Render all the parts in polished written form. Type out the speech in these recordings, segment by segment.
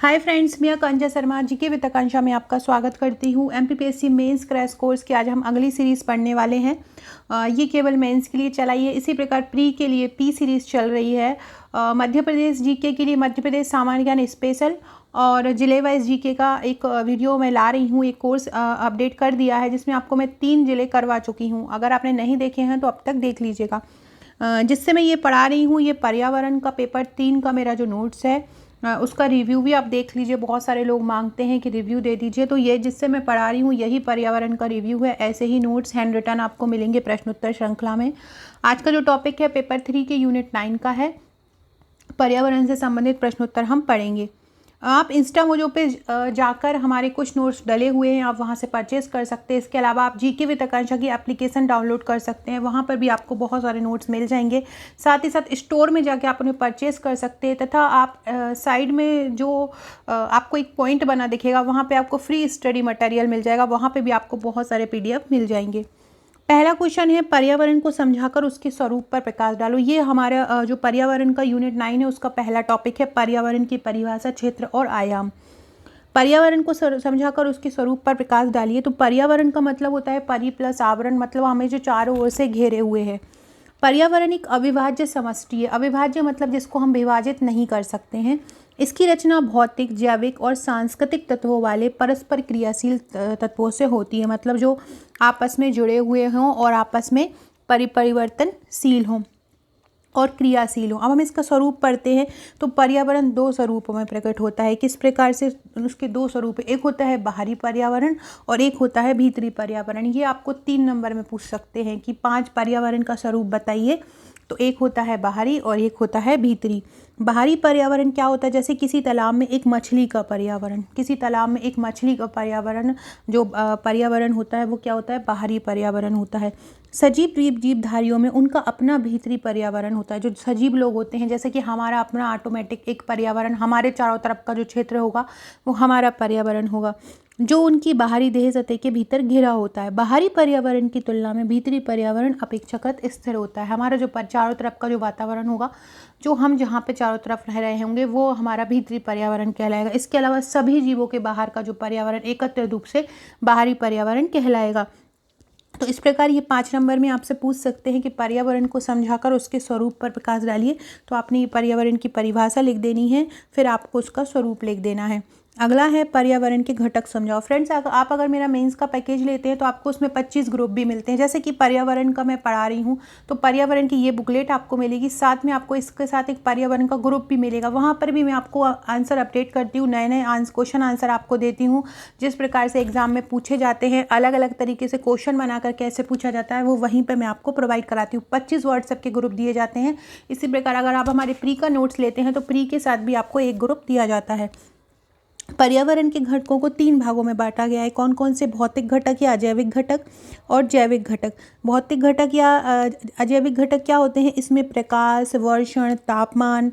Hi friends, मैं आकांक्षा Sharma GK with आकांक्षा में आपका स्वागत करती हूँ। एमपीपीएससी मेंस क्रैश कोर्स की आज हम अगली सीरीज़ पढ़ने वाले हैं। ये केवल मेंस के लिए चलाई है। इसी प्रकार प्री के लिए पी सीरीज़ चल रही है। मध्य प्रदेश जीके के लिए मध्य प्रदेश सामान्य ज्ञान स्पेशल और जिले वाइज जीके का एक वीडियो मैं ला रही हूँ। एक कोर्स अपडेट कर दिया है जिसमें आपको मैं 3 जिले करवा चुकी हूँ। अगर आपने नहीं देखे हैं तो अब तक देख लीजिएगा। जिससे मैं ये पढ़ा रही हूँ, ये पर्यावरण का पेपर 3 का मेरा जो नोट्स है उसका रिव्यू भी आप देख लीजिए। बहुत सारे लोग मांगते हैं कि रिव्यू दे दीजिए, तो ये जिससे मैं पढ़ा रही हूँ यही पर्यावरण का रिव्यू है। ऐसे ही नोट्स हैंड रिटन आपको मिलेंगे प्रश्नोत्तर श्रृंखला में। आज का जो टॉपिक है पेपर 3 के यूनिट 9 का है। पर्यावरण से संबंधित प्रश्नोत्तर हम पढ़ेंगे। आप इंस्टा मोजो पे जाकर हमारे कुछ नोट्स डले हुए हैं, आप वहाँ से परचेज़ कर सकते हैं। इसके अलावा आप जीके विद आकांक्षा की एप्लीकेशन डाउनलोड कर सकते हैं, वहाँ पर भी आपको बहुत सारे नोट्स मिल जाएंगे। साथ ही साथ स्टोर में जाके आप उन्हें परचेज़ कर सकते हैं। तथा आप साइड में जो आपको एक पॉइंट बना दिखेगा, वहाँ पर आपको फ्री स्टडी मटेरियल मिल जाएगा, वहाँ पर भी आपको बहुत सारे PDF मिल जाएंगे। पहला क्वेश्चन है, पर्यावरण को समझाकर उसके स्वरूप पर प्रकाश डालो। ये हमारा जो पर्यावरण का यूनिट 9 है उसका पहला टॉपिक है, पर्यावरण की परिभाषा, क्षेत्र और आयाम। पर्यावरण को समझाकर उसके स्वरूप पर प्रकाश डालिए। तो पर्यावरण का मतलब होता है परि प्लस आवरण, मतलब हमें जो चारों ओर से घेरे हुए है। पर्यावरण एक अविभाज्य समष्टि है। अविभाज्य मतलब जिसको हम विभाजित नहीं कर सकते हैं। इसकी रचना भौतिक, जैविक और सांस्कृतिक तत्वों वाले परस्पर क्रियाशील तत्वों से होती है, मतलब जो आपस में जुड़े हुए हों और आपस में परिवर्तनशील हों और क्रियाशील हों। अब हम इसका स्वरूप पढ़ते हैं तो पर्यावरण 2 स्वरूपों में प्रकट होता है। किस प्रकार से? उसके 2 स्वरूप है, एक होता है बाहरी पर्यावरण और एक होता है भीतरी पर्यावरण। ये आपको 3 नंबर में पूछ सकते हैं कि 5 पर्यावरण का स्वरूप बताइए। तो एक होता है बाहरी और एक होता है भीतरी। बाहरी पर्यावरण क्या होता है? जैसे किसी तालाब में एक मछली का पर्यावरण, किसी तालाब में एक मछली का पर्यावरण जो पर्यावरण होता है वो क्या होता है? बाहरी पर्यावरण होता है। सजीव जीवधारियों में उनका अपना भीतरी पर्यावरण होता है। जो सजीव लोग होते हैं, जैसे कि हमारा अपना ऑटोमेटिक एक पर्यावरण, हमारे चारों तरफ का जो क्षेत्र होगा वो हमारा पर्यावरण होगा, जो उनकी बाहरी देह सतह के भीतर घिरा होता है। बाहरी पर्यावरण की तुलना में भीतरी पर्यावरण अपेक्षाकृत स्थिर होता है। हमारा जो चारों तरफ का जो वातावरण होगा, जो हम जहाँ पे चारों तरफ रह रहे होंगे, वो हमारा भीतरी पर्यावरण कहलाएगा। इसके अलावा सभी जीवों के बाहर का जो पर्यावरण एकत्रित रूप से बाहरी पर्यावरण कहलाएगा। तो इस प्रकार ये 5 नंबर में आपसे पूछ सकते हैं कि पर्यावरण को समझाकर उसके स्वरूप पर प्रकाश डालिए। तो आपने ये पर्यावरण की परिभाषा लिख देनी है, फिर आपको उसका स्वरूप लिख देना है। अगला है पर्यावरण के घटक समझाओ। फ्रेंड्स, आप अगर मेरा मेंस का पैकेज लेते हैं तो आपको उसमें 25 ग्रुप भी मिलते हैं। जैसे कि पर्यावरण का मैं पढ़ा रही हूँ तो पर्यावरण की ये बुकलेट आपको मिलेगी, साथ में आपको इसके साथ एक पर्यावरण का ग्रुप भी मिलेगा। वहाँ पर भी मैं आपको आंसर अपडेट करती हूँ, नए नए क्वेश्चन आंसर आपको देती हूँ। जिस प्रकार से एग्जाम में पूछे जाते हैं, अलग अलग तरीके से क्वेश्चन बनाकर कैसे पूछा जाता है, वो वहीं पर मैं आपको प्रोवाइड कराती हूँ। 25 व्हाट्सएप के ग्रुप दिए जाते हैं। इसी प्रकार अगर आप हमारे प्री का नोट्स लेते हैं तो प्री के साथ भी आपको एक ग्रुप दिया जाता है। पर्यावरण के घटकों को 3 भागों में बांटा गया है। कौन कौन से? भौतिक घटक या अजैविक घटक और जैविक घटक। भौतिक घटक या अजैविक घटक क्या होते हैं? इसमें प्रकाश, वर्षण, तापमान,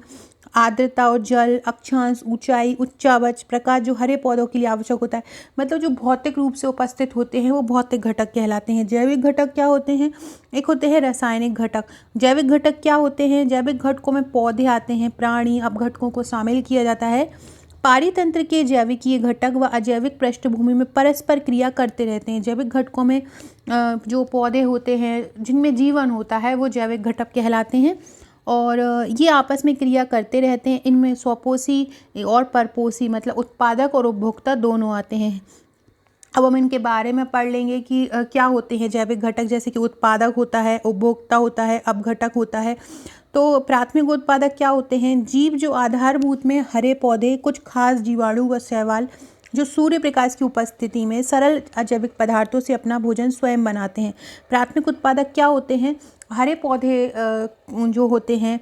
आर्द्रता और जल, अक्षांश, ऊंचाई, उच्चावच, प्रकाश जो हरे पौधों के लिए आवश्यक होता है, मतलब जो भौतिक रूप से उपस्थित होते हैं वो भौतिक घटक कहलाते हैं। जैविक घटक क्या होते हैं? एक होते हैं रासायनिक घटक। जैविक घटक क्या होते हैं? जैविक घटकों में पौधे आते हैं, प्राणी, अपघटकों को शामिल किया जाता है। पारितंत्र के जैविकीय घटक व अजैविक पृष्ठभूमि में परस्पर क्रिया करते रहते हैं। जैविक घटकों में जो पौधे होते हैं जिनमें जीवन होता है वो जैविक घटक कहलाते हैं और ये आपस में क्रिया करते रहते हैं। इनमें स्वपोषी और परपोषी मतलब उत्पादक और उपभोक्ता दोनों आते हैं। अब हम इनके बारे में पढ़ लेंगे कि क्या होते हैं जैविक घटक। जैसे कि उत्पादक होता है, उपभोक्ता होता है, अपघटक होता है। तो प्राथमिक उत्पादक क्या होते हैं? जीव जो आधारभूत में हरे पौधे, कुछ खास जीवाणु व शैवाल जो सूर्य प्रकाश की उपस्थिति में सरल अजैविक पदार्थों से अपना भोजन स्वयं बनाते हैं। प्राथमिक उत्पादक क्या होते हैं? हरे पौधे जो होते हैं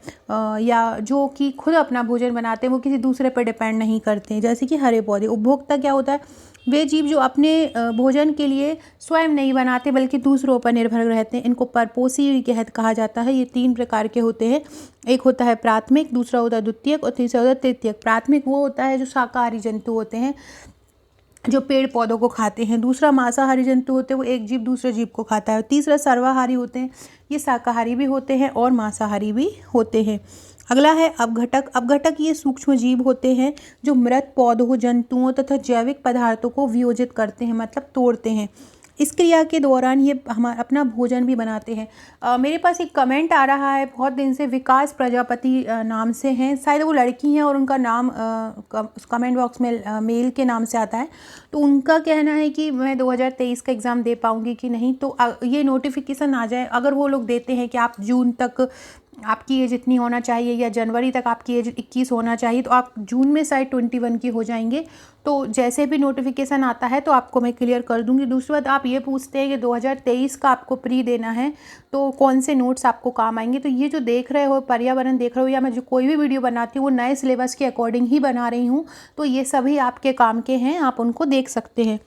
या जो कि खुद अपना भोजन बनाते हैं, वो किसी दूसरे पर डिपेंड नहीं करते हैं, जैसे कि हरे पौधे। उपभोक्ता क्या होता है? वे जीव जो अपने भोजन के लिए स्वयं नहीं बनाते बल्कि दूसरों पर निर्भर रहते हैं। इनको परपोषी कहा जाता है। ये 3 प्रकार के होते हैं। एक होता है प्राथमिक, दूसरा होता है द्वितीयक और तीसरा होता है तृतीयक। प्राथमिक वो होता है जो शाकाहारी जंतु होते हैं, जो पेड़ पौधों को खाते हैं। दूसरा मांसाहारी जंतु होते हैं, वो एक जीव दूसरे जीव को खाता है। तीसरा सर्वाहारी होते हैं, ये शाकाहारी भी होते हैं और मांसाहारी भी होते हैं। अगला है अपघटक। अपघटक ये सूक्ष्म जीव होते हैं जो मृत पौधों, जंतुओं तथा जैविक पदार्थों को वियोजित करते हैं, मतलब तोड़ते हैं। इस क्रिया के दौरान ये हमारा अपना भोजन भी बनाते हैं। मेरे पास एक कमेंट आ रहा है बहुत दिन से, विकास प्रजापति नाम से हैं, शायद वो लड़की हैं और उनका नाम कमेंट बॉक्स में मेल के नाम से आता है। तो उनका कहना है कि मैं 2023 का एग्ज़ाम दे पाऊँगी कि नहीं। तो ये नोटिफिकेशन आ जाए, अगर वो लोग देते हैं कि आप जून तक आपकी एज इतनी होना चाहिए या जनवरी तक आपकी एज 21 होना चाहिए, तो आप जून में शायद 21 की हो जाएंगे। तो जैसे भी नोटिफिकेशन आता है तो आपको मैं क्लियर कर दूंगी। दूसरी बात, आप ये पूछते हैं कि 2023 का आपको प्री देना है तो कौन से नोट्स आपको काम आएंगे। तो ये जो देख रहे हो, पर्यावरण देख रहे हो, या मैं जो कोई भी वीडियो बनाती हूँ वो नए सिलेबस के अकॉर्डिंग ही बना रही हूँ, तो ये सभी आपके काम के हैं, आप उनको देख सकते हैं।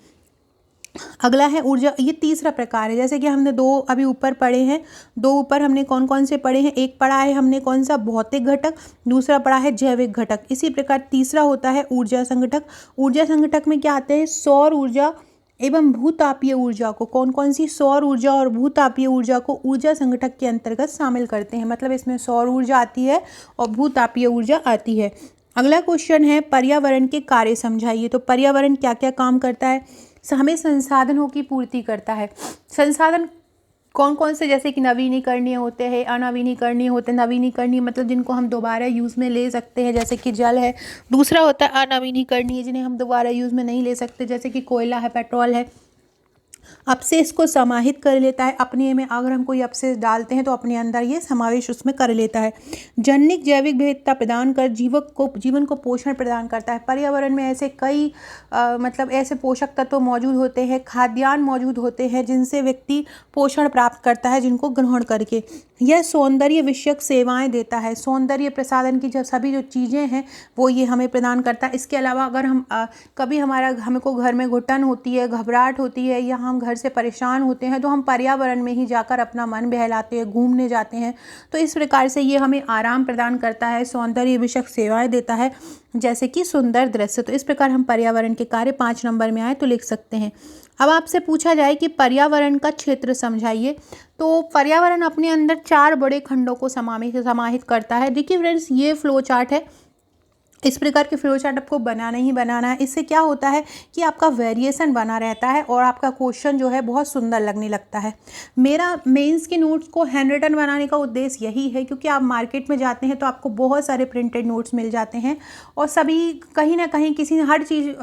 अगला है ऊर्जा। ये तीसरा प्रकार है। जैसे कि हमने दो अभी ऊपर पढ़े हैं, दो ऊपर हमने कौन कौन से पढ़े हैं, एक पढ़ा है हमने कौन सा, भौतिक घटक, दूसरा पढ़ा है जैविक घटक। इसी प्रकार तीसरा होता है ऊर्जा संघटक। ऊर्जा संघटक में क्या आते हैं, सौर ऊर्जा एवं भूतापीय ऊर्जा को, कौन कौन सी, सौर ऊर्जा और भूतापीय ऊर्जा को ऊर्जा संघटक के अंतर्गत शामिल करते हैं। मतलब इसमें सौर ऊर्जा आती है और भूतापीय ऊर्जा आती है। अगला क्वेश्चन है पर्यावरण के कार्य समझाइए। तो पर्यावरण क्या क्या काम करता है, हमें संसाधनों की पूर्ति करता है। संसाधन कौन कौन से, जैसे कि नवीनीकरणीय होते हैं, अनवीनीकरणीय होते हैं। नवीनीकरणीय मतलब जिनको हम दोबारा यूज़ में ले सकते हैं, जैसे कि जल है। दूसरा होता है अनवीनीकरणीय, जिन्हें हम दोबारा यूज़ में नहीं ले सकते, जैसे कि कोयला है, पेट्रोल है। अपशेष को समाहित कर लेता है अपने में, अगर हम कोई अपशेष डालते हैं तो अपने अंदर ये समावेश उसमें कर लेता है। जनिक जैविक विविधता प्रदान कर जीवन को पोषण प्रदान करता है। पर्यावरण में ऐसे कई मतलब ऐसे पोषक तत्व मौजूद होते हैं, खाद्यान्न मौजूद होते हैं जिनसे व्यक्ति पोषण प्राप्त करता है, जिनको ग्रहण करके। यह सौंदर्य विषयक सेवाएं देता है। सौंदर्य प्रसाधन की जब सभी जो चीज़ें हैं वो ये हमें प्रदान करता है। इसके अलावा अगर हम कभी हमको घर में घुटन होती है, घबराहट होती है, या हम घर से परेशान होते हैं, तो हम पर्यावरण में ही जाकर अपना मन बहलाते हैं, घूमने जाते हैं। तो इस प्रकार से ये हमें आराम प्रदान करता है, सौंदर्य विषयक सेवाएं देता है, जैसे कि सुंदर दृश्य। तो इस प्रकार हम पर्यावरण के कार्य 5 नंबर में आए तो लिख सकते हैं। अब आपसे पूछा जाए कि पर्यावरण का क्षेत्र समझाइए, तो पर्यावरण अपने अंदर 4 बड़े खंडों को समाहित करता है। देखिए फ्रेंड्स, ये फ्लो चार्ट है। इस प्रकार के फ्लो चार्ट आपको बनाना ही बनाना है। इससे क्या होता है कि आपका वेरिएशन बना रहता है और आपका क्वेश्चन जो है बहुत सुंदर लगने लगता है। मेरा मेंस के नोट्स को हैंड रिटन बनाने का उद्देश्य यही है, क्योंकि आप मार्केट में जाते हैं तो आपको बहुत सारे प्रिंटेड नोट्स मिल जाते हैं और सभी कहीं ना कहीं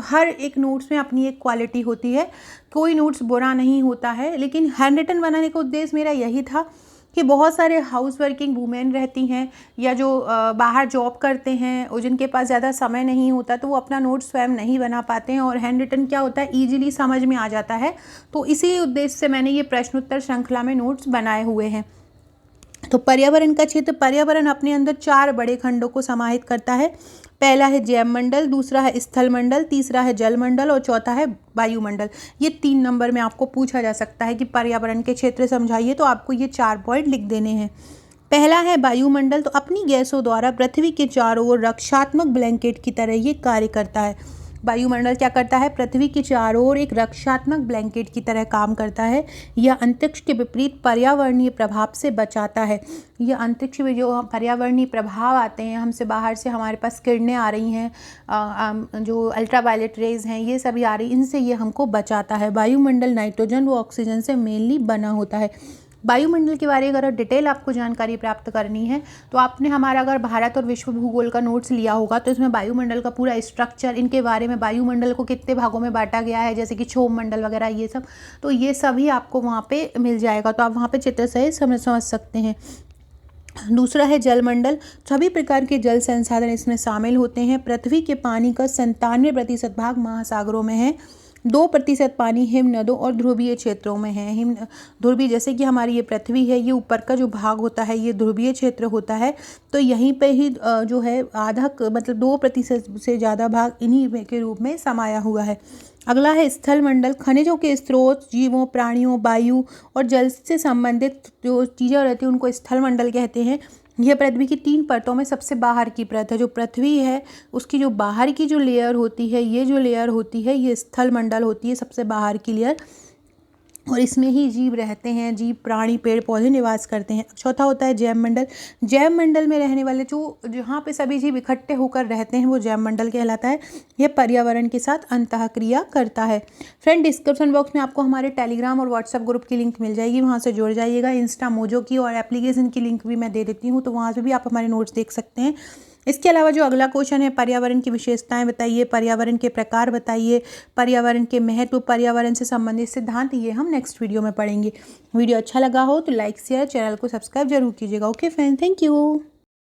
हर एक नोट्स में अपनी एक क्वालिटी होती है। कोई नोट्स बुरा नहीं होता है, लेकिन हैंड रिटन बनाने का उद्देश्य मेरा यही था कि बहुत सारे हाउस वर्किंग वूमेन रहती हैं या जो बाहर जॉब करते हैं और जिनके पास ज़्यादा समय नहीं होता, तो वो अपना नोट स्वयं नहीं बना पाते हैं, और हैंड रिटन क्या होता है, ईजिली समझ में आ जाता है। तो इसी उद्देश्य से मैंने ये प्रश्नोत्तर श्रृंखला में नोट्स बनाए हुए हैं। तो पर्यावरण का क्षेत्र, पर्यावरण अपने अंदर 4 बड़े खंडों को समाहित करता है। पहला है जैवमंडल, दूसरा है स्थल मंडल, तीसरा है जलमंडल और चौथा है वायुमंडल। ये 3 नंबर में आपको पूछा जा सकता है कि पर्यावरण के क्षेत्र समझाइए, तो आपको ये 4 पॉइंट लिख देने हैं। पहला है वायुमंडल। तो अपनी गैसों द्वारा पृथ्वी के चारों ओर रक्षात्मक ब्लैंकेट की तरह ये कार्य करता है। वायुमंडल क्या करता है, पृथ्वी के चारों ओर एक रक्षात्मक ब्लैंकेट की तरह काम करता है। यह अंतरिक्ष के विपरीत पर्यावरणीय प्रभाव से बचाता है। यह अंतरिक्ष में जो पर्यावरणीय प्रभाव आते हैं, हमसे बाहर से हमारे पास किरणें आ रही हैं, जो अल्ट्रावायलेट रेज हैं, ये सभी आ रही, इनसे ये हमको बचाता है। वायुमंडल नाइट्रोजन व ऑक्सीजन से मेनली बना होता है। वायुमंडल के बारे में अगर डिटेल आपको जानकारी प्राप्त करनी है तो आपने हमारा अगर भारत और विश्व भूगोल का नोट्स लिया होगा तो इसमें वायुमंडल का पूरा स्ट्रक्चर, इनके बारे में, वायुमंडल को कितने भागों में बांटा गया है, जैसे कि क्षोभ मंडल वगैरह ये सब, तो ये सभी आपको वहाँ पे मिल जाएगा। तो आप वहाँ पे चित्र सहित समझ सकते हैं। दूसरा है जलमंडल। सभी प्रकार के जल संसाधन इसमें शामिल होते हैं। पृथ्वी के पानी का 97% भाग महासागरों में है। 2% पानी हिम नदों और ध्रुवीय क्षेत्रों में है। हिम ध्रुवीय, जैसे कि हमारी ये पृथ्वी है, ये ऊपर का जो भाग होता है ये ध्रुवीय क्षेत्र होता है, तो यहीं पे ही जो है आधा मतलब 2% से ज़्यादा भाग इन्हीं के रूप में समाया हुआ है। अगला है स्थल मंडल। खनिजों के स्रोत, जीवों, प्राणियों, वायु और जल से संबंधित जो चीज़ें रहती हैं उनको स्थल मंडल कहते हैं। यह पृथ्वी की 3 परतों में सबसे बाहर की परत है। जो पृथ्वी है उसकी जो बाहर की जो लेयर होती है, ये जो लेयर होती है ये स्थल मंडल होती है, सबसे बाहर की लेयर। और इसमें ही जीव रहते हैं, जीव प्राणी पेड़ पौधे निवास करते हैं। चौथा होता है जैव मंडल। जैव मंडल में रहने वाले जो जहाँ पे सभी जीव इकट्ठे होकर रहते हैं वो जैव मंडल कहलाता है। यह पर्यावरण के साथ अंतःक्रिया करता है। फ्रेंड, डिस्क्रिप्शन बॉक्स में आपको हमारे टेलीग्राम और व्हाट्सएप ग्रुप की लिंक मिल जाएगी, वहाँ से जुड़ जाइएगा। इंस्टा मोजो की और एप्लीकेशन की लिंक भी मैं दे देती हूँ, तो वहाँ से भी आप हमारे नोट्स देख सकते हैं। इसके अलावा जो अगला क्वेश्चन है, पर्यावरण की विशेषताएं बताइए, पर्यावरण के प्रकार बताइए, पर्यावरण के महत्व, पर्यावरण से संबंधित सिद्धांत, ये हम नेक्स्ट वीडियो में पढ़ेंगे। वीडियो अच्छा लगा हो तो लाइक शेयर, चैनल को सब्सक्राइब जरूर कीजिएगा। Okay friend, thank you.